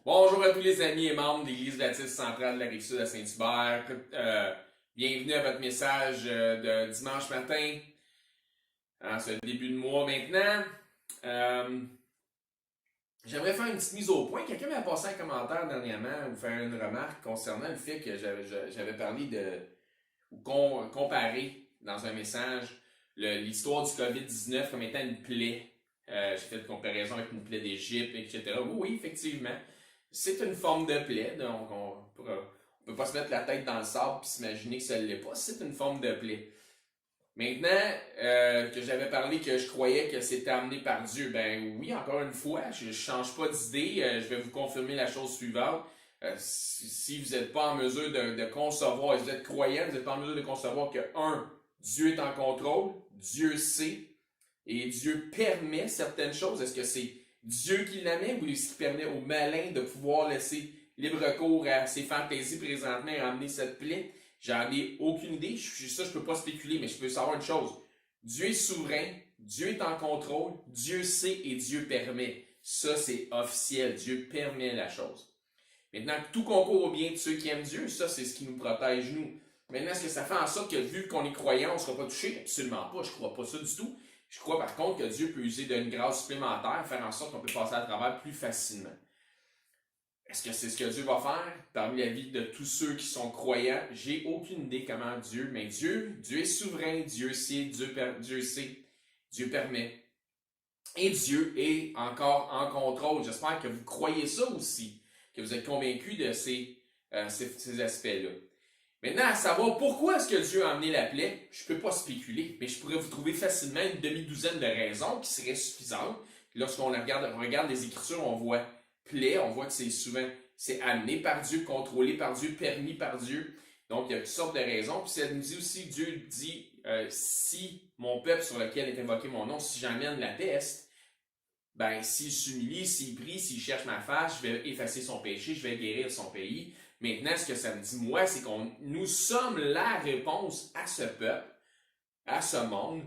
Bonjour à tous les amis et membres de l'Église baptiste centrale de la Rive-Sud à Saint-Hubert. Bienvenue à votre message de dimanche matin, en ce début de mois maintenant. J'aimerais faire une petite mise au point. Quelqu'un m'a passé un commentaire dernièrement ou faire une remarque concernant le fait que j'avais parlé ou comparé dans un message l'histoire du COVID-19 comme étant une plaie. J'ai fait une comparaison avec une plaie d'Égypte, etc. Oui, effectivement. C'est une forme de plaie, donc on peut pas se mettre la tête dans le sable et s'imaginer que ça ne l'est pas. C'est une forme de plaie. Maintenant que j'avais parlé que je croyais que c'était amené par Dieu, ben oui, encore une fois, je ne change pas d'idée. Je vais vous confirmer la chose suivante. Si vous n'êtes pas en mesure de concevoir, si vous êtes croyant, vous n'êtes pas en mesure de concevoir que, Dieu est en contrôle, Dieu sait, et Dieu permet certaines choses. Est-ce que c'est Dieu qui l'amène ou est-ce qu'il permet au malin de pouvoir laisser libre cours à ses fantaisies présentement et amener cette plaie? J'en ai aucune idée. Ça, je peux pas spéculer, mais je peux savoir une chose. Dieu est souverain, Dieu est en contrôle, Dieu sait et Dieu permet. Ça, c'est officiel. Dieu permet la chose. Maintenant, tout concourt au bien de ceux qui aiment Dieu, ça, c'est ce qui nous protège, nous. Maintenant, est-ce que ça fait en sorte que, vu qu'on est croyant, on ne sera pas touché? Absolument pas. Je ne crois pas ça du tout. Je crois par contre que Dieu peut user d'une grâce supplémentaire, faire en sorte qu'on peut passer à travers plus facilement. Est-ce que c'est ce que Dieu va faire parmi la vie de tous ceux qui sont croyants? J'ai aucune idée comment Dieu, mais Dieu est souverain, Dieu sait, Dieu sait, Dieu permet. Et Dieu est encore en contrôle. J'espère que vous croyez ça aussi, que vous êtes convaincus de ces aspects-là. Maintenant, à savoir pourquoi est-ce que Dieu a amené la plaie, je ne peux pas spéculer, mais je pourrais vous trouver facilement une demi-douzaine de raisons qui seraient suffisantes. Lorsqu'on regarde les Écritures, on voit plaie, on voit que c'est amené par Dieu, contrôlé par Dieu, permis par Dieu. Donc, il y a toutes sortes de raisons. Puis ça nous dit aussi, Dieu dit, si mon peuple sur lequel est invoqué mon nom, si j'emmène la peste, ben, s'il s'humilie, s'il prie, s'il cherche ma face, je vais effacer son péché, je vais guérir son pays. Maintenant, ce que ça me dit, moi, c'est que nous sommes la réponse à ce peuple, à ce monde,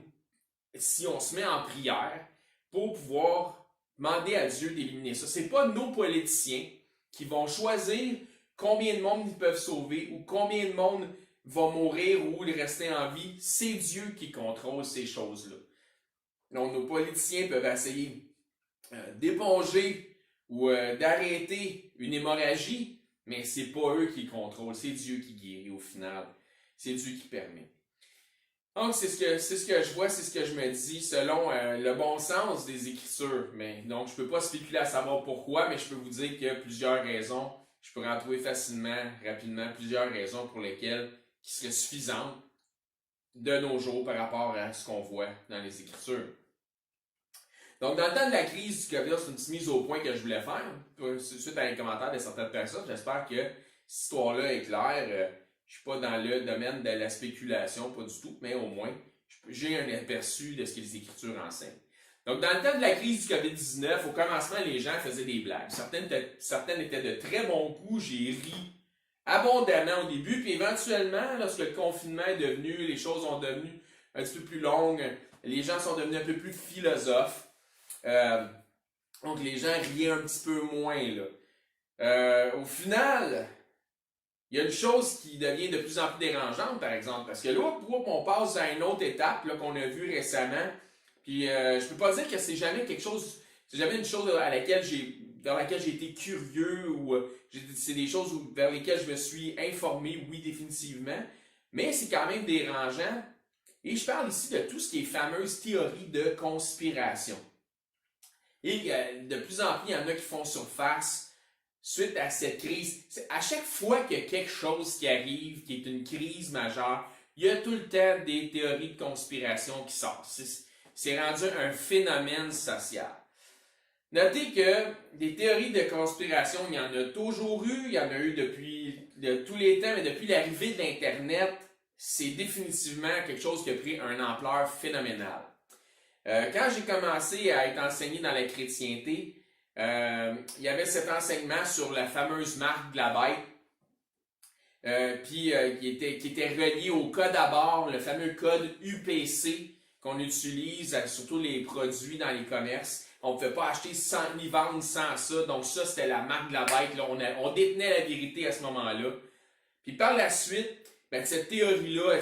si on se met en prière pour pouvoir demander à Dieu d'éliminer ça. C'est pas nos politiciens qui vont choisir combien de monde ils peuvent sauver ou combien de monde va mourir ou rester en vie. C'est Dieu qui contrôle ces choses-là. Donc, nos politiciens peuvent essayer d'éponger ou d'arrêter une hémorragie, mais c'est pas eux qui contrôlent, c'est Dieu qui guérit au final. C'est Dieu qui permet. Donc, c'est ce que je vois, c'est ce que je me dis selon le bon sens des Écritures. Mais donc, je peux pas spéculer à savoir pourquoi, mais je peux vous dire qu'il y a plusieurs raisons. Je pourrais en trouver facilement, rapidement, plusieurs raisons pour lesquelles qui seraient suffisantes de nos jours par rapport à ce qu'on voit dans les Écritures. Donc, dans le temps de la crise du COVID, c'est une petite mise au point que je voulais faire. Suite à les commentaires de certaines personnes, j'espère que cette histoire-là est claire. Je ne suis pas dans le domaine de la spéculation, pas du tout, mais au moins, j'ai un aperçu de ce que les Écritures enseignent. Donc, dans le temps de la crise du COVID-19, au commencement, les gens faisaient des blagues. Certaines étaient de très bons coups. J'ai ri abondamment au début, puis éventuellement, lorsque le confinement est devenu, les choses ont devenu un petit peu plus longues, les gens sont devenus un peu plus philosophes. Donc, les gens riaient un petit peu moins, là. Au final, il y a une chose qui devient de plus en plus dérangeante, par exemple, parce que là, on passe à une autre étape là, qu'on a vue récemment, puis je peux pas dire que c'est jamais quelque chose, c'est jamais une chose vers laquelle j'ai été curieux, ou c'est des choses vers lesquelles je me suis informé, oui, définitivement, mais c'est quand même dérangeant, et je parle ici de tout ce qui est fameuse théorie de conspiration. Et de plus en plus, il y en a qui font surface suite à cette crise. À chaque fois qu'il y a quelque chose qui arrive, qui est une crise majeure, il y a tout le temps des théories de conspiration qui sortent. C'est rendu un phénomène social. Notez que des théories de conspiration, il y en a toujours eu, il y en a eu depuis tous les temps, mais depuis l'arrivée de l'Internet, c'est définitivement quelque chose qui a pris une ampleur phénoménale. Quand j'ai commencé à être enseigné dans la chrétienté, il y avait cet enseignement sur la fameuse marque de la bête, qui était relié au code à bord, le fameux code UPC qu'on utilise sur tous les produits dans les commerces. On ne pouvait pas acheter sans, ni vendre sans ça. Donc ça, c'était la marque de la bête. Là. On détenait la vérité à ce moment-là. Puis par la suite, ben, cette théorie-là,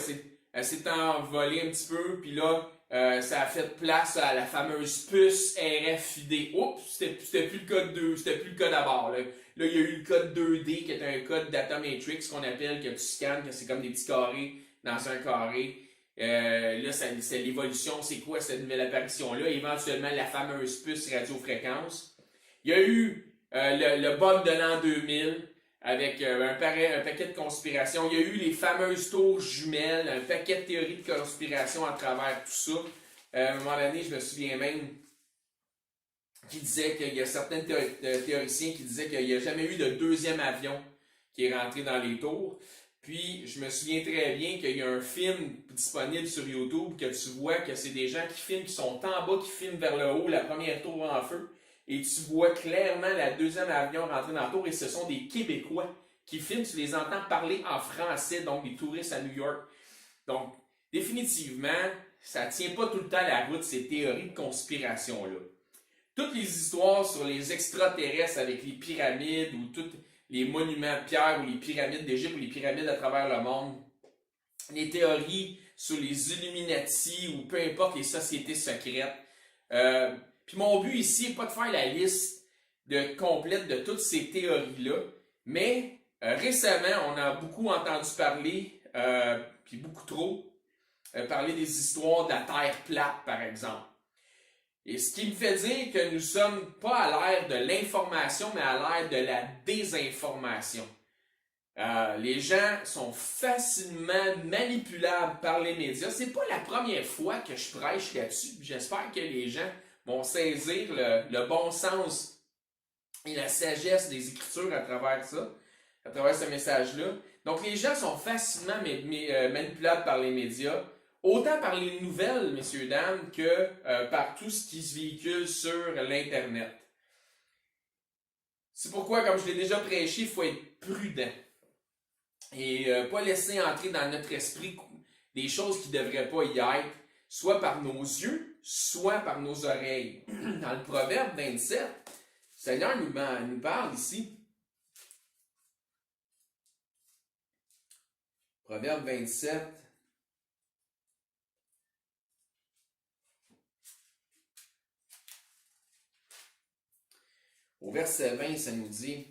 elle s'est envolée un petit peu. Puis là, ça a fait place à la fameuse puce RFID. Oups, c'était plus le code 2, c'était plus le code à bord. Là, il y a eu le code 2D qui est un code data matrix qu'on appelle, que tu scannes, que c'est comme des petits carrés dans un carré. Là, c'est l'évolution, c'est quoi cette nouvelle apparition-là? Éventuellement, la fameuse puce radiofréquence. Il y a eu le bug de l'an 2000 avec un paquet de conspirations. Il y a eu les fameuses tours jumelles, un paquet de théories de conspiration à travers tout ça. À un moment donné, je me souviens même qui disait qu'il y a certains théoriciens qui disaient qu'il n'y a jamais eu de deuxième avion qui est rentré dans les tours. Puis, je me souviens très bien qu'il y a un film disponible sur YouTube que tu vois que c'est des gens qui filment, qui sont en bas, qui filment vers le haut, la première tour en feu. Et tu vois clairement la deuxième avion rentrer dans la tour et ce sont des Québécois qui filment. Tu les entends parler en français, donc des touristes à New York. Donc, définitivement, ça ne tient pas tout le temps la route, ces théories de conspiration-là. Toutes les histoires sur les extraterrestres avec les pyramides ou tous les monuments de pierre ou les pyramides d'Égypte ou les pyramides à travers le monde, les théories sur les Illuminati ou peu importe les sociétés secrètes. Puis mon but ici n'est pas de faire la liste complète de toutes ces théories-là, mais récemment, on a beaucoup entendu parler, puis beaucoup trop, parler des histoires de la Terre plate, par exemple. Et ce qui me fait dire que nous ne sommes pas à l'ère de l'information, mais à l'ère de la désinformation. Les gens sont facilement manipulables par les médias. C'est pas la première fois que je prêche là-dessus. J'espère que les gens vont saisir le bon sens et la sagesse des Écritures à travers ça, à travers ce message-là. Donc les gens sont facilement manipulables par les médias. Autant par les nouvelles, messieurs, dames, que par tout ce qui se véhicule sur l'Internet. C'est pourquoi, comme je l'ai déjà prêché, il faut être prudent. Et pas laisser entrer dans notre esprit des choses qui ne devraient pas y être, soit par nos yeux, soit par nos oreilles. Dans le Proverbe 27, le Seigneur nous parle ici. Proverbe 27. Au verset 20, ça nous dit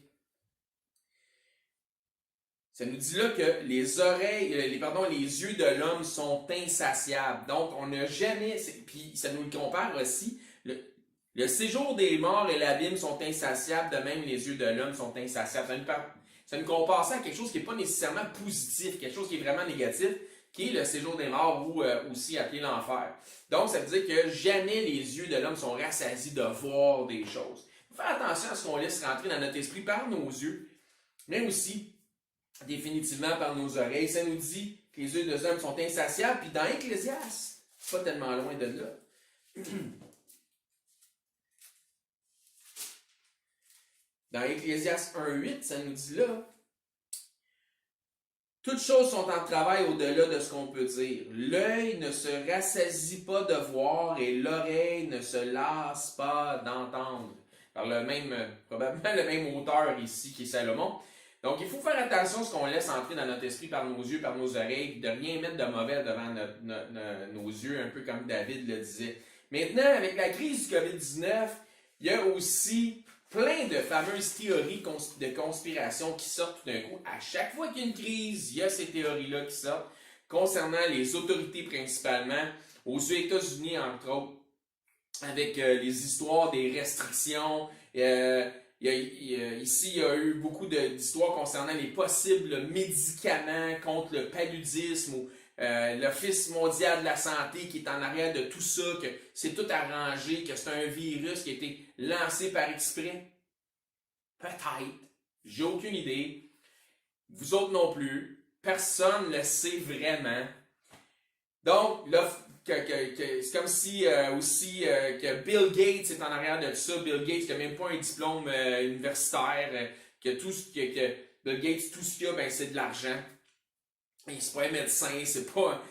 là que les yeux de l'homme sont insatiables. Donc, on n'a jamais, puis ça nous le compare aussi, le séjour des morts et l'abîme sont insatiables, de même les yeux de l'homme sont insatiables. Ça nous compare ça à quelque chose qui n'est pas nécessairement positif, quelque chose qui est vraiment négatif, qui est le séjour des morts ou aussi appelé l'enfer. Donc, ça veut dire que jamais les yeux de l'homme sont rassasiés de voir des choses. Il faut faire attention à ce qu'on laisse rentrer dans notre esprit par nos yeux, mais aussi, définitivement, par nos oreilles. Ça nous dit que les yeux de l'homme sont insatiables, puis dans Ecclésiaste, pas tellement loin de là. Dans Ecclésiaste 1.8, ça nous dit là, toutes choses sont en travail au-delà de ce qu'on peut dire. L'œil ne se rassasie pas de voir et l'oreille ne se lasse pas d'entendre. Par probablement le même auteur ici qui est Salomon. Donc il faut faire attention à ce qu'on laisse entrer dans notre esprit par nos yeux, par nos oreilles, de rien mettre de mauvais devant nos yeux, un peu comme David le disait. Maintenant, avec la crise du COVID-19, il y a aussi plein de fameuses théories de conspiration qui sortent tout d'un coup. À chaque fois qu'il y a une crise, il y a ces théories-là qui sortent concernant les autorités principalement, aux États-Unis entre autres, avec les histoires des restrictions. Ici, il y a eu beaucoup d'histoires concernant les possibles médicaments contre le paludisme ou l'Office mondial de la santé qui est en arrière de tout ça, que c'est tout arrangé, que c'est un virus qui a été lancé par exprès. Peut-être. J'ai aucune idée. Vous autres non plus. Personne ne le sait vraiment. Donc, là, c'est comme si aussi que Bill Gates est en arrière de ça. Bill Gates qui n'a même pas un diplôme universitaire, que Bill Gates, tout ce qu'il a, ben, c'est de l'argent. C'est pas un médecin, c'est pas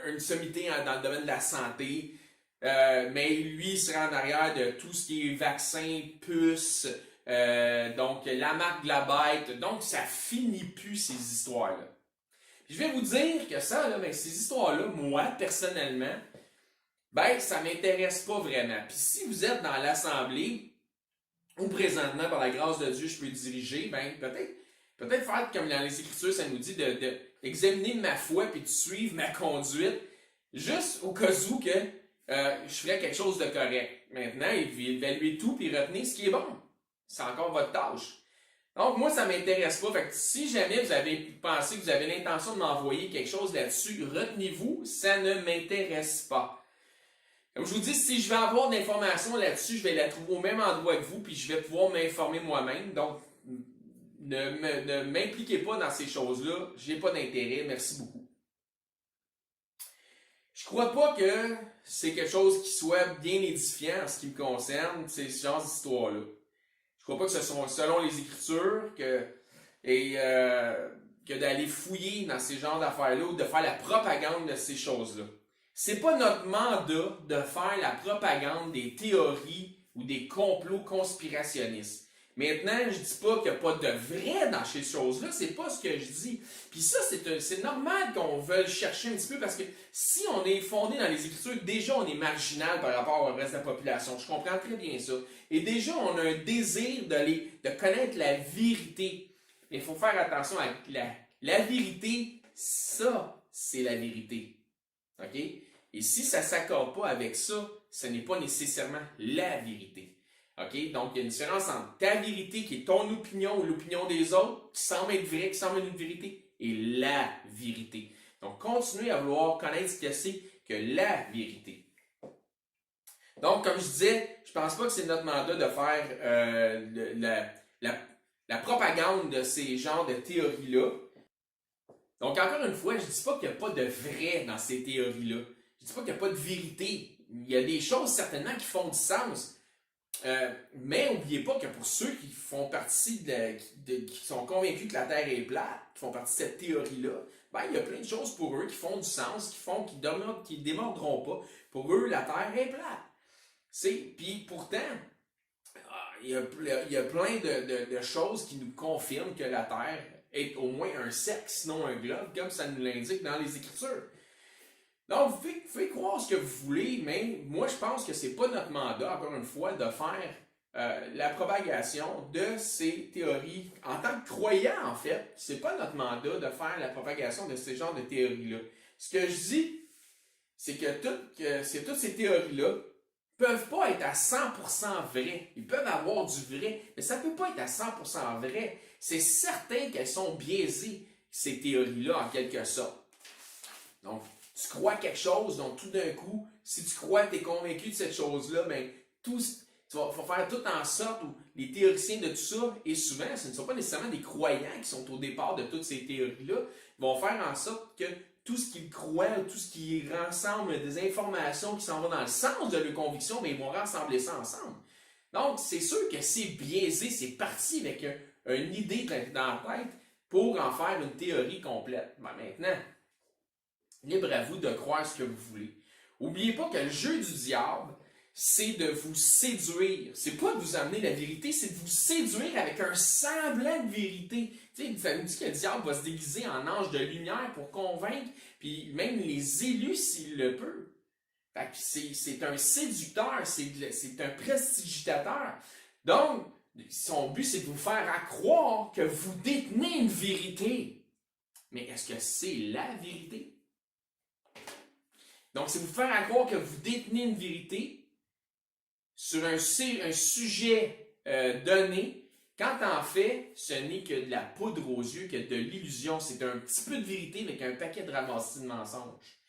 une sommité dans le domaine de la santé. mais lui, il sera en arrière de tout ce qui est vaccin, puces, donc la marque de la bête. Donc, ça finit plus ces histoires-là. Puis je vais vous dire que ça, là, ben, ces histoires-là, moi, personnellement, ben, ça m'intéresse pas vraiment. Puis si vous êtes dans l'Assemblée, ou présentement, par la grâce de Dieu, je peux diriger, ben, peut-être faire comme dans les Écritures, ça nous dit d'examiner ma foi puis de suivre ma conduite, juste au cas où que je ferais quelque chose de correct. Maintenant, évaluer tout puis retenir ce qui est bon. C'est encore votre tâche. Donc, moi, ça ne m'intéresse pas. Fait que si jamais vous avez pensé que vous avez l'intention de m'envoyer quelque chose là-dessus, retenez-vous, ça ne m'intéresse pas. Comme je vous dis, si je vais avoir d'informations là-dessus, je vais la trouver au même endroit que vous, puis je vais pouvoir m'informer moi-même. Donc, ne m'impliquez pas dans ces choses-là. Je n'ai pas d'intérêt. Merci beaucoup. Je crois pas que c'est quelque chose qui soit bien édifiant en ce qui me concerne, ces genres d'histoires-là. Je crois pas que ce sont selon les Écritures que d'aller fouiller dans ces genres d'affaires-là ou de faire la propagande de ces choses-là. C'est pas notre mandat de faire la propagande des théories ou des complots conspirationnistes. Maintenant, je dis pas qu'il n'y a pas de vrai dans ces choses-là, c'est pas ce que je dis. Puis ça, c'est normal qu'on veuille chercher un petit peu parce que si on est fondé dans les Écritures, déjà on est marginal par rapport au reste de la population. Je comprends très bien ça. Et déjà, on a un désir de connaître la vérité. Mais il faut faire attention à la vérité, ça, c'est la vérité. OK? Et si ça ne s'accorde pas avec ça, ce n'est pas nécessairement la vérité. OK? Donc, il y a une différence entre ta vérité, qui est ton opinion ou l'opinion des autres, qui semble être vraie, qui semble être une vérité, et la vérité. Donc, continuez à vouloir connaître ce que c'est que la vérité. Donc, comme je disais, je pense pas que c'est notre mandat de faire la propagande de ces genres de théories-là. Donc, encore une fois, je ne dis pas qu'il n'y a pas de vrai dans ces théories-là. Je ne dis pas qu'il n'y a pas de vérité. Il y a des choses certainement qui font du sens. Mais n'oubliez pas que pour ceux qui font partie qui sont convaincus que la Terre est plate, qui font partie de cette théorie-là, ben, il y a plein de choses pour eux qui font du sens, qui démordront pas. Pour eux, la Terre est plate. Puis pourtant, il y a plein de choses qui nous confirment que la Terre est au moins un cercle, sinon un globe, comme ça nous l'indique dans les Écritures. Donc, vous pouvez croire ce que vous voulez, mais moi, je pense que c'est pas notre mandat, encore une fois, de faire la propagation de ces théories. En tant que croyant, en fait, c'est pas notre mandat de faire la propagation de ces genres de théories-là. Ce que je dis, c'est que toutes ces théories-là peuvent pas être à 100% vraies. Ils peuvent avoir du vrai, mais ça peut pas être à 100% vrai. C'est certain qu'elles sont biaisées, ces théories-là, en quelque sorte. Donc, tu crois quelque chose, donc tout d'un coup, si tu crois, tu es convaincu de cette chose-là, ben, tu vas faire tout en sorte où les théoriciens de tout ça, et souvent, ce ne sont pas nécessairement des croyants qui sont au départ de toutes ces théories-là, vont faire en sorte que tout ce qu'ils croient, tout ce qui rassemble des informations qui s'en vont dans le sens de leur conviction, ben, ils vont rassembler ça ensemble. Donc, c'est sûr que c'est biaisé, c'est parti avec une idée dans la tête pour en faire une théorie complète. Ben, maintenant, libre à vous de croire ce que vous voulez. N'oubliez pas que le jeu du diable, c'est de vous séduire. C'est pas de vous amener la vérité, c'est de vous séduire avec un semblant de vérité. Tu sais, ça nous dit que le diable va se déguiser en ange de lumière pour convaincre, puis même les élus s'il le peut. Fait que c'est un séducteur, c'est un prestigitateur. Donc, son but, c'est de vous faire croire que vous détenez une vérité. Mais est-ce que c'est la vérité? Donc, c'est vous faire croire que vous détenez une vérité sur un sujet donné, quand en fait, ce n'est que de la poudre aux yeux, que de l'illusion. C'est un petit peu de vérité avec un paquet de ramassis de mensonges.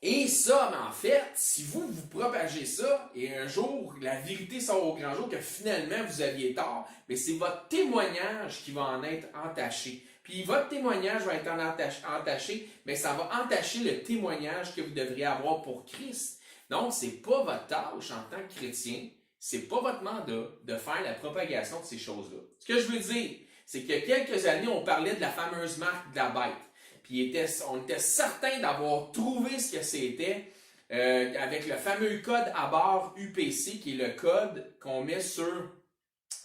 Et ça, en fait, si vous propagez ça, et un jour, la vérité sort au grand jour que finalement vous aviez tort, mais c'est votre témoignage qui va en être entaché. Puis votre témoignage va être entaché, mais ça va entacher le témoignage que vous devriez avoir pour Christ. Donc, c'est pas votre tâche en tant que chrétien, c'est pas votre mandat de faire la propagation de ces choses-là. Ce que je veux dire, c'est qu'il y a quelques années, on parlait de la fameuse marque de la bête. Puis on était certain d'avoir trouvé ce que c'était avec le fameux code à barre UPC, qui est le code qu'on met sur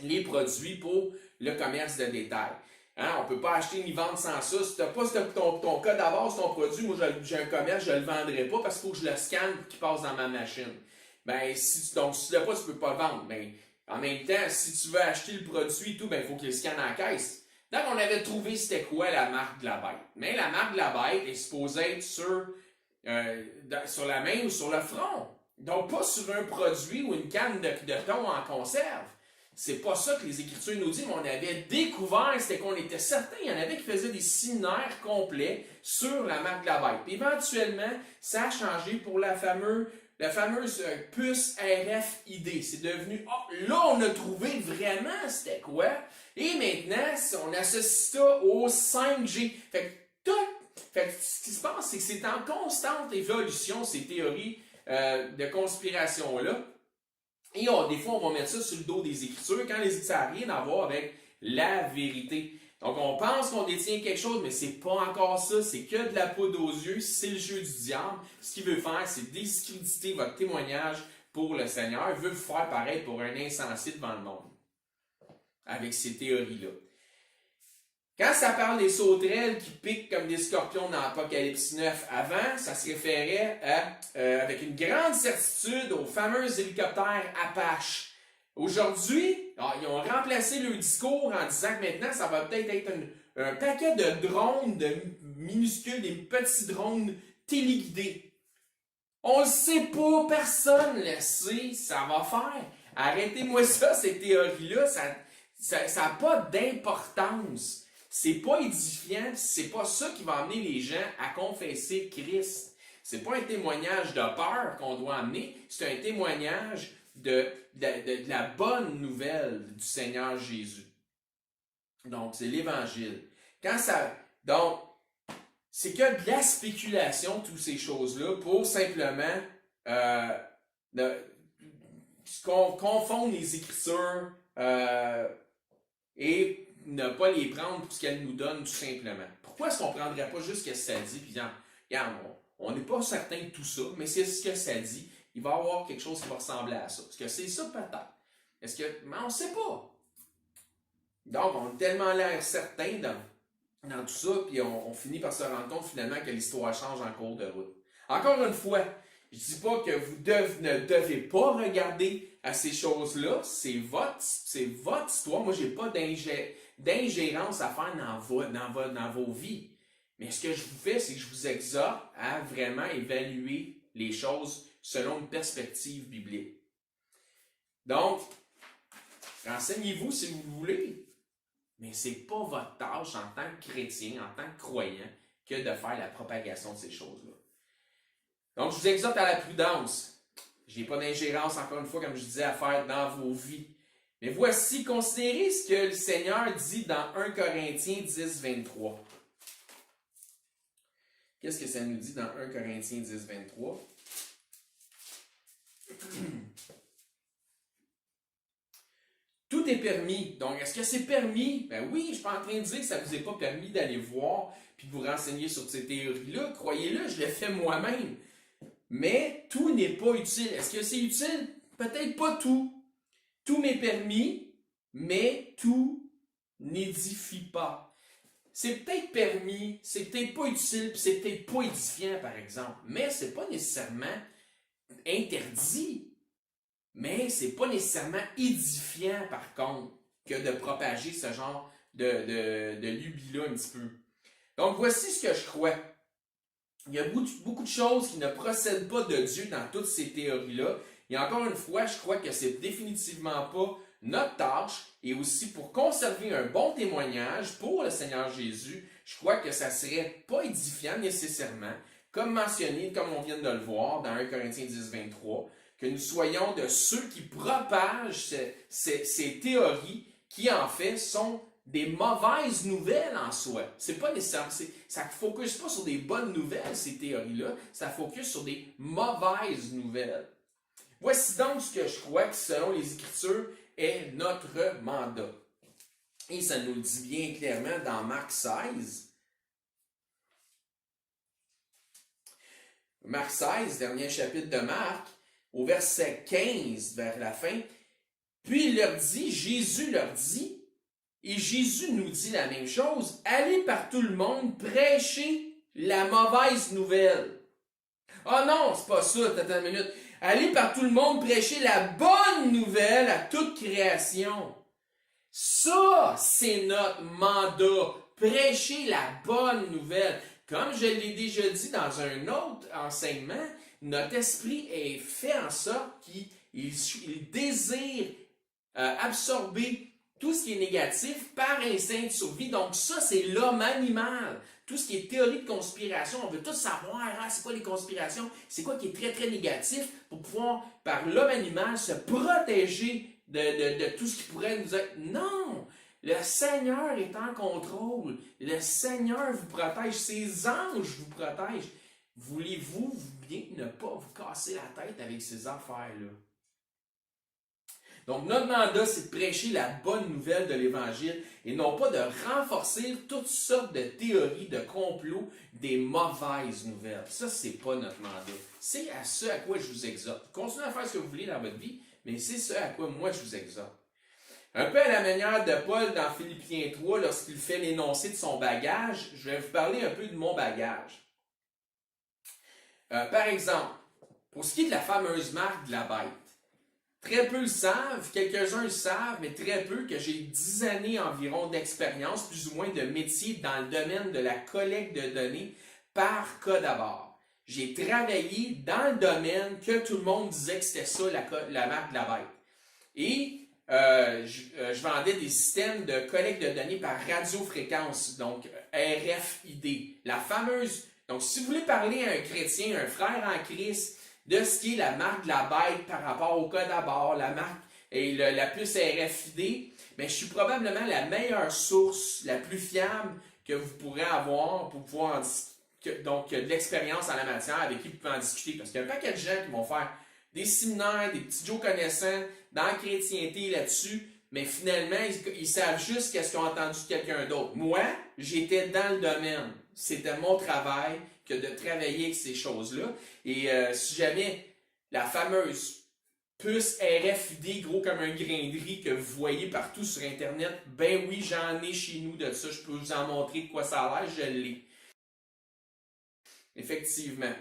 les produits pour le commerce de détail. Hein, on ne peut pas acheter ni vendre sans ça. Si tu n'as pas ton code à base, ton produit, moi j'ai un commerce, je ne le vendrai pas parce qu'il faut que je le scanne pour qu'il passe dans ma machine. Ben, si tu ne l'as pas, tu ne peux pas le vendre. Ben, en même temps, si tu veux acheter le produit et tout, ben, il faut qu'il le scanne en caisse. Donc, on avait trouvé c'était quoi la marque de la bête. Mais la marque de la bête est supposée être sur la main ou sur le front. Donc, pas sur un produit ou une canne de thon en conserve. C'est pas ça que les Écritures nous disent, mais on avait découvert, c'était qu'on était certain, il y en avait qui faisaient des séminaires complets sur la marque de la bête. Puis éventuellement, ça a changé pour la fameuse puce RFID. C'est devenu, là, on a trouvé vraiment c'était quoi. Et maintenant, on associe ça au 5G. Fait que ce qui se passe, c'est que c'est en constante évolution, ces théories de conspiration-là. Et des fois, on va mettre ça sur le dos des Écritures quand ça n'a rien à voir avec la vérité. Donc, on pense qu'on détient quelque chose, mais c'est pas encore ça. C'est que de la poudre aux yeux. C'est le jeu du diable. Ce qu'il veut faire, c'est discréditer votre témoignage pour le Seigneur. Il veut vous faire pareil pour un insensé devant le monde. Avec ces théories-là. Quand ça parle des sauterelles qui piquent comme des scorpions dans Apocalypse 9 avant, ça se référait avec une grande certitude aux fameux hélicoptères Apache. Aujourd'hui, ils ont remplacé le discours en disant que maintenant, ça va peut-être être un paquet de drones, de minuscules, des petits drones téléguidés. On le sait pas, personne ne le sait, ça va faire. Arrêtez-moi ça, ces théories-là, ça n'a pas d'importance. C'est pas édifiant, c'est pas ça qui va amener les gens à confesser Christ. C'est pas un témoignage de peur qu'on doit amener, c'est un témoignage de la bonne nouvelle du Seigneur Jésus. Donc, c'est l'Évangile. Donc, c'est que de la spéculation, toutes ces choses-là, pour simplement confondre les Écritures et ne pas les prendre pour ce qu'elles nous donnent, tout simplement. Pourquoi est-ce qu'on ne prendrait pas juste ce que ça dit, puis regarde, on n'est pas certain de tout ça, mais c'est ce que ça dit. Il va y avoir quelque chose qui va ressembler à ça. Est-ce que c'est ça, peut-être? Mais on ne sait pas. Donc, on a tellement l'air certain dans tout ça, puis on finit par se rendre compte finalement que l'histoire change en cours de route. Encore une fois, je ne dis pas que vous ne devez pas regarder à ces choses-là. C'est votre histoire. Moi, je n'ai pas d'ingérence à faire dans vos vies. Mais ce que je vous fais, c'est que je vous exhorte à vraiment évaluer les choses selon une perspective biblique. Donc, renseignez-vous si vous voulez. Mais ce n'est pas votre tâche en tant que chrétien, en tant que croyant, que de faire la propagation de ces choses-là. Donc, je vous exhorte à la prudence. Je n'ai pas d'ingérence, encore une fois, comme je disais, à faire dans vos vies. Mais voici, considérez ce que le Seigneur dit dans 1 Corinthiens 10, 23. Qu'est-ce que ça nous dit dans 1 Corinthiens 10, 23? Tout est permis. Donc, est-ce que c'est permis? Ben oui, je ne suis pas en train de dire que ça ne vous est pas permis d'aller voir puis de vous renseigner sur ces théories-là. Croyez-le, je l'ai fait moi-même. Mais tout n'est pas utile. Est-ce que c'est utile? Peut-être pas tout. Tout m'est permis, mais tout n'édifie pas. C'est peut-être permis, c'est peut-être pas utile, puis c'est peut-être pas édifiant, par exemple. Mais c'est pas nécessairement interdit. Mais c'est pas nécessairement édifiant, par contre, que de propager ce genre de lubie-là un petit peu. Donc, voici ce que je crois. Il y a beaucoup de choses qui ne procèdent pas de Dieu dans toutes ces théories-là. Et encore une fois, je crois que c'est définitivement pas notre tâche. Et aussi, pour conserver un bon témoignage pour le Seigneur Jésus, je crois que ça ne serait pas édifiant nécessairement, comme mentionné, comme on vient de le voir dans 1 Corinthiens 10, 23, que nous soyons de ceux qui propagent ces théories qui, en fait, sont des mauvaises nouvelles en soi. C'est pas nécessaire. Ça ne focus pas sur des bonnes nouvelles, ces théories-là. Ça focus sur des mauvaises nouvelles. Voici donc ce que je crois que, selon les Écritures, est notre mandat. Et ça nous le dit bien clairement dans Marc 16. Marc 16, dernier chapitre de Marc, au verset 15 vers la fin. Puis il leur dit, Jésus leur dit, et Jésus nous dit la même chose, allez par tout le monde, prêchez la mauvaise nouvelle. Ah non, c'est pas ça, attends une minute. Allez par tout le monde, prêcher la bonne nouvelle à toute création. Ça, c'est notre mandat. Prêcher la bonne nouvelle. Comme je l'ai déjà dit dans un autre enseignement, notre esprit est fait en sorte qu'il désire absorber tout ce qui est négatif par instinct de survie. Donc ça, c'est l'homme animal. Tout ce qui est théorie de conspiration, on veut tous savoir, c'est quoi les conspirations, c'est quoi qui est très très négatif pour pouvoir, par l'homme animal, se protéger de tout ce qui pourrait nous être. Non! Le Seigneur est en contrôle. Le Seigneur vous protège. Ses anges vous protègent. Voulez-vous bien ne pas vous casser la tête avec ces affaires-là? Donc, notre mandat, c'est de prêcher la bonne nouvelle de l'Évangile et non pas de renforcer toutes sortes de théories, de complots, des mauvaises nouvelles. Ça, c'est pas notre mandat. C'est à ce à quoi je vous exhorte. Continuez à faire ce que vous voulez dans votre vie, mais c'est ce à quoi moi je vous exhorte. Un peu à la manière de Paul dans Philippiens 3, lorsqu'il fait l'énoncé de son bagage, je vais vous parler un peu de mon bagage. Par exemple, pour ce qui est de la fameuse marque de la bête, très peu le savent, quelques-uns le savent, mais très peu que j'ai 10 années environ d'expérience, plus ou moins de métier dans le domaine de la collecte de données par code à bord. J'ai travaillé dans le domaine que tout le monde disait que c'était ça la marque de la bête. Et je vendais des systèmes de collecte de données par radiofréquence, donc RFID. La fameuse. Donc, si vous voulez parler à un chrétien, un frère en Christ, de ce qui est la marque de la bête par rapport au code à bord, la marque et la puce RFID, bien, je suis probablement la meilleure source, la plus fiable que vous pourrez avoir pour pouvoir donc de l'expérience en la matière avec qui vous pouvez en discuter. Parce qu'il y a un paquet de gens qui vont faire des séminaires, des petits Joe connaissants dans la chrétienté là-dessus, mais finalement, ils savent juste qu'est-ce qu'ils ont entendu de quelqu'un d'autre. Moi, j'étais dans le domaine. C'était mon travail que de travailler avec ces choses-là. Et si jamais la fameuse puce RFID, gros comme un grain de riz que vous voyez partout sur Internet, ben oui, j'en ai chez nous de ça. Je peux vous en montrer de quoi ça a l'air, je l'ai. Effectivement.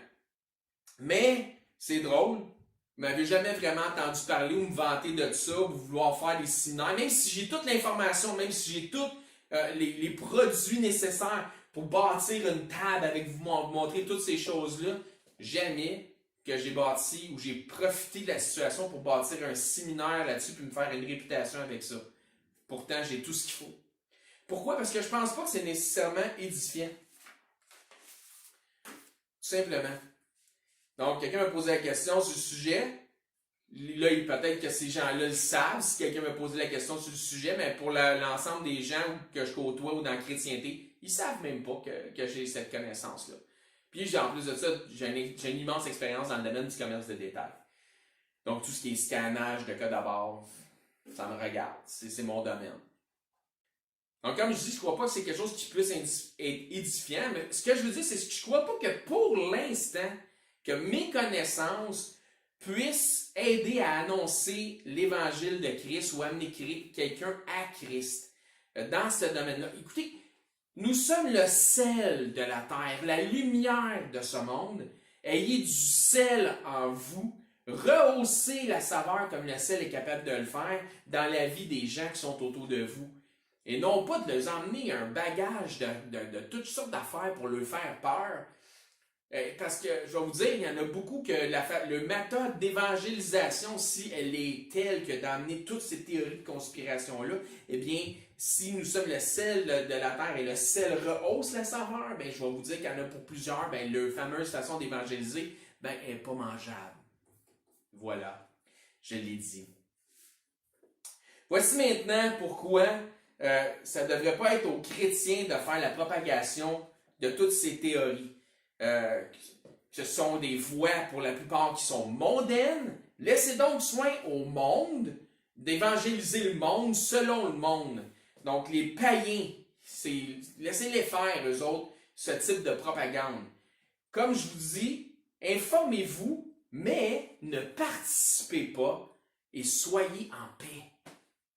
Mais, c'est drôle. Vous m'avez jamais vraiment entendu parler ou me vanter de ça, ou vouloir faire des séminaires. Même si j'ai toute l'information, même si j'ai tous les produits nécessaires pour bâtir une table avec vous montrer toutes ces choses-là, jamais que j'ai bâti ou j'ai profité de la situation pour bâtir un séminaire là-dessus puis me faire une réputation avec ça. Pourtant, j'ai tout ce qu'il faut. Pourquoi? Parce que je pense pas que c'est nécessairement édifiant. Tout simplement. Donc, quelqu'un m'a posé la question sur le sujet. Là, peut-être que ces gens-là le savent si quelqu'un m'a posé la question sur le sujet, mais pour l'ensemble des gens que je côtoie ou dans la chrétienté, ils savent même pas que j'ai cette connaissance-là. Puis, en plus de ça, j'ai une immense expérience dans le domaine du commerce de détail. Donc, tout ce qui est scannage de code à bord, ça me regarde. C'est mon domaine. Donc, comme je dis, je ne crois pas que c'est quelque chose qui puisse être édifiant, mais ce que je veux dire, c'est que je ne crois pas que pour l'instant, que mes connaissances puissent aider à annoncer l'évangile de Christ ou amener quelqu'un à Christ dans ce domaine-là. Écoutez, nous sommes le sel de la terre, la lumière de ce monde. Ayez du sel en vous. Rehaussez la saveur comme le sel est capable de le faire dans la vie des gens qui sont autour de vous. Et non pas de les emmener un bagage de toutes sortes d'affaires pour leur faire peur. Parce que, je vais vous dire, il y en a beaucoup que le méthode d'évangélisation, si elle est telle que d'amener toutes ces théories de conspiration-là, eh bien, si nous sommes le sel de la terre et le sel rehausse la saveur, ben, je vais vous dire qu'il y en a pour plusieurs, ben, leur fameuse façon d'évangéliser, ben, elle n'est pas mangeable. Voilà, je l'ai dit. Voici maintenant pourquoi ça ne devrait pas être aux chrétiens de faire la propagation de toutes ces théories. Ce sont des voies pour la plupart qui sont mondaines. Laissez donc soin au monde d'évangéliser le monde selon le monde. Donc les païens, laissez-les faire eux autres ce type de propagande. Comme je vous dis, Informez-vous, mais ne participez pas et soyez en paix.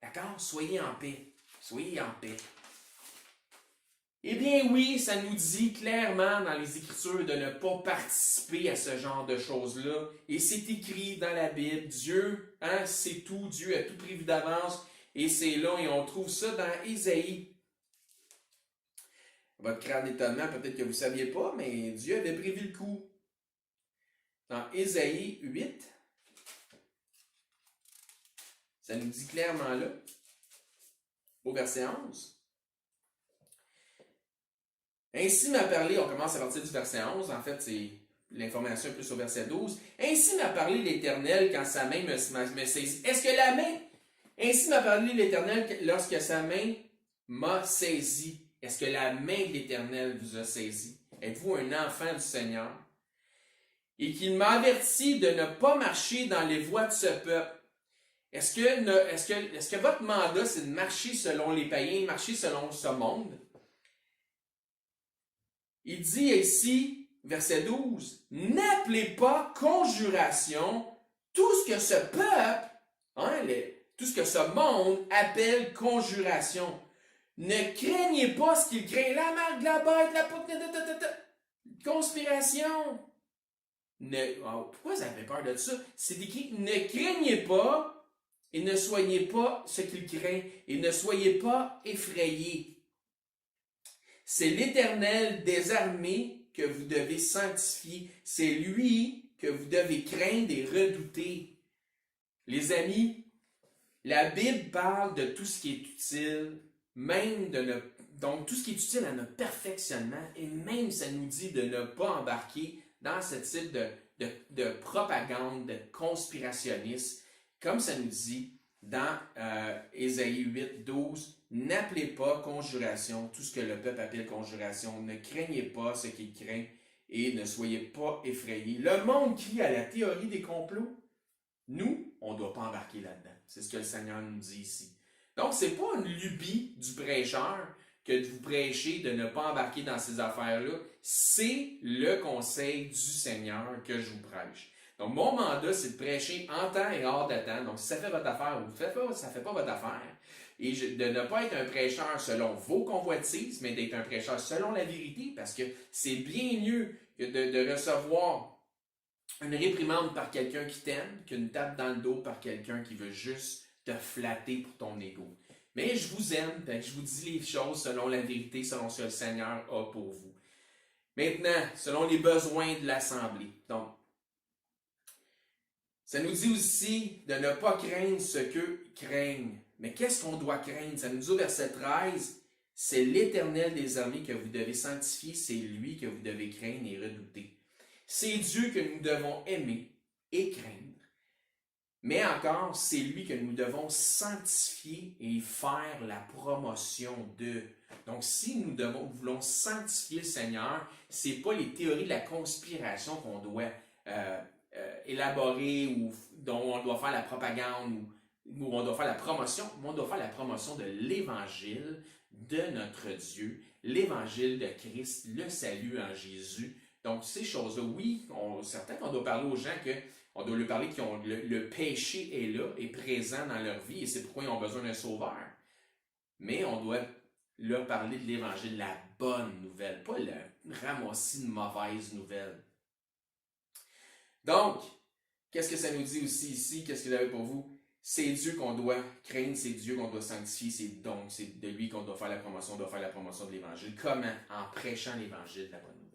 D'accord? Soyez en paix. Soyez en paix. Eh bien oui, ça nous dit clairement dans les Écritures de ne pas participer à ce genre de choses-là. Et c'est écrit dans la Bible. Dieu, c'est tout. Dieu a tout prévu d'avance. Et c'est là, et on trouve ça dans Ésaïe. Votre crainte d'étonnement, peut-être que vous ne saviez pas, mais Dieu avait prévu le coup. Dans Ésaïe 8, ça nous dit clairement là, au verset 11. Ainsi m'a parlé, on commence à partir du verset 11, en fait c'est l'information est plus au verset 12. Ainsi m'a parlé l'Éternel quand sa main me saisit. Est-ce que la main, ainsi m'a parlé l'Éternel lorsque sa main m'a saisi. Est-ce que la main de l'Éternel vous a saisi? Êtes-vous un enfant du Seigneur? Et qu'il m'a averti de ne pas marcher dans les voies de ce peuple. Est-ce que votre mandat, c'est de marcher selon les païens, marcher selon ce monde? Il dit ici, verset 12, « N'appelez pas conjuration tout ce que ce peuple, tout ce que ce monde appelle conjuration. Ne craignez pas ce qu'il craint, la marque, la bête, la conspiration. Pourquoi vous avez peur de ça? C'est écrit, ne craignez pas et ne soyez pas ce qu'il craint et ne soyez pas effrayés. C'est l'Éternel des armées que vous devez sanctifier. C'est lui que vous devez craindre et redouter. Les amis, la Bible parle de tout ce qui est utile, donc tout ce qui est utile à notre perfectionnement, et même ça nous dit de ne pas embarquer dans ce type de propagande, de conspirationniste, comme ça nous dit dans Ésaïe 8, 12, « N'appelez pas conjuration tout ce que le peuple appelle conjuration. Ne craignez pas ce qu'il craint et ne soyez pas effrayés. » Le monde crie à la théorie des complots. Nous, on ne doit pas embarquer là-dedans. C'est ce que le Seigneur nous dit ici. Donc, ce n'est pas une lubie du prêcheur que de vous prêcher de ne pas embarquer dans ces affaires-là. C'est le conseil du Seigneur que je vous prêche. Donc, mon mandat, c'est de prêcher en temps et hors de temps. Donc, si ça fait votre affaire ou ça ne fait pas votre affaire, et de ne pas être un prêcheur selon vos convoitises, mais d'être un prêcheur selon la vérité, parce que c'est bien mieux que de recevoir une réprimande par quelqu'un qui t'aime qu'une tape dans le dos par quelqu'un qui veut juste te flatter pour ton ego. Mais je vous aime, je vous dis les choses selon la vérité, selon ce que le Seigneur a pour vous. Maintenant, selon les besoins de l'Assemblée. Donc, ça nous dit aussi de ne pas craindre ce qu'eux craignent. Mais qu'est-ce qu'on doit craindre? Ça nous dit au verset 13, « C'est l'Éternel des armées que vous devez sanctifier, c'est lui que vous devez craindre et redouter. » C'est Dieu que nous devons aimer et craindre. Mais encore, c'est lui que nous devons sanctifier et faire la promotion de. Donc, si nous voulons sanctifier le Seigneur, ce n'est pas les théories de la conspiration qu'on doit élaborer ou dont on doit faire la propagande ou on doit faire la promotion, mais on doit faire la promotion de l'Évangile de notre Dieu, l'Évangile de Christ, le salut en Jésus. Donc, ces choses-là, oui, certains qu'on doit parler aux gens on doit leur parler le péché est là, est présent dans leur vie et c'est pourquoi ils ont besoin d'un sauveur. Mais on doit leur parler de l'Évangile, la bonne nouvelle, pas le ramassis de mauvaises nouvelles. Donc, qu'est-ce que ça nous dit aussi ici? Qu'est-ce que vous avez pour vous? C'est Dieu qu'on doit craindre, c'est Dieu qu'on doit sanctifier, c'est de lui qu'on doit faire la promotion, on doit faire la promotion de l'Évangile. Comment? En prêchant l'Évangile de la bonne nouvelle.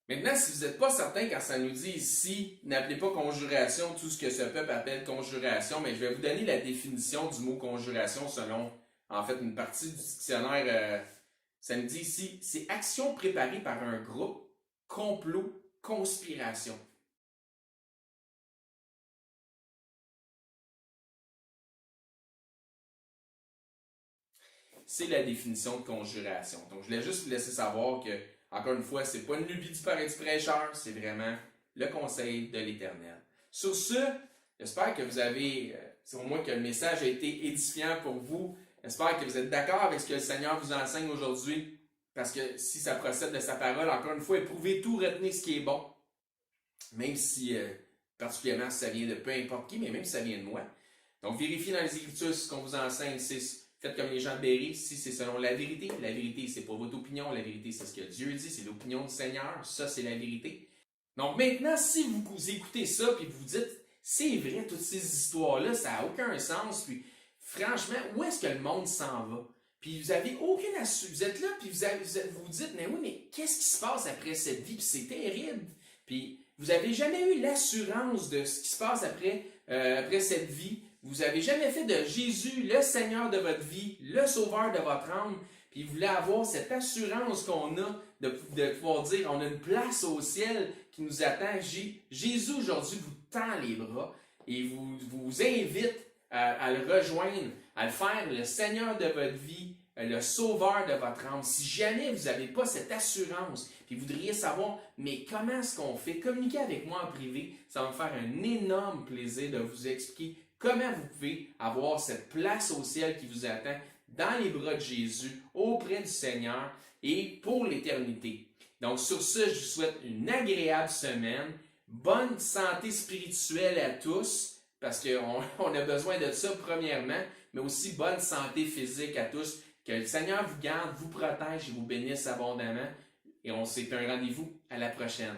Maintenant, si vous n'êtes pas certain quand ça nous dit ici, n'appelez pas conjuration tout ce que ce peuple appelle conjuration, mais je vais vous donner la définition du mot conjuration selon, en fait, une partie du dictionnaire. Ça nous dit ici, c'est action préparée par un groupe, complot, conspiration. C'est la définition de conjuration. Donc, je voulais juste vous laisser savoir que, encore une fois, ce n'est pas une lubie du prêcheur, c'est vraiment le conseil de l'Éternel. Sur ce, j'espère que vous avez, c'est au moins que le message a été édifiant pour vous. J'espère que vous êtes d'accord avec ce que le Seigneur vous enseigne aujourd'hui, parce que si ça procède de sa parole, encore une fois, éprouvez tout, retenez ce qui est bon. même si, particulièrement si ça vient de peu importe qui, mais même si ça vient de moi. Donc, vérifiez dans les Écritures si ce qu'on vous enseigne, c'est faites comme les gens de Béry, si c'est selon la vérité. La vérité, c'est pas votre opinion, la vérité, c'est ce que Dieu dit, c'est l'opinion du Seigneur, ça, c'est la vérité. Donc, maintenant, si vous écoutez ça, puis vous dites, c'est vrai, toutes ces histoires-là, ça n'a aucun sens, puis franchement, où est-ce que le monde s'en va? Puis vous avez aucune assurance. Vous êtes là, puis vous dites, mais oui, mais qu'est-ce qui se passe après cette vie? Puis c'est terrible. Puis vous n'avez jamais eu l'assurance de ce qui se passe après cette vie. Vous n'avez jamais fait de Jésus le Seigneur de votre vie, le Sauveur de votre âme. Puis vous voulez avoir cette assurance qu'on a de pouvoir dire, on a une place au ciel qui nous attend. Jésus aujourd'hui vous tend les bras et vous invite à le rejoindre, à le faire le Seigneur de votre vie, le Sauveur de votre âme. Si jamais vous n'avez pas cette assurance, puis vous voudriez savoir, mais comment est-ce qu'on fait? Communiquez avec moi en privé, ça va me faire un énorme plaisir de vous expliquer comment vous pouvez avoir cette place au ciel qui vous attend dans les bras de Jésus, auprès du Seigneur et pour l'éternité. Donc sur ce, je vous souhaite une agréable semaine, bonne santé spirituelle à tous, parce qu'on a besoin de ça premièrement, mais aussi bonne santé physique à tous. Que le Seigneur vous garde, vous protège et vous bénisse abondamment. Et on s'est un rendez-vous à la prochaine.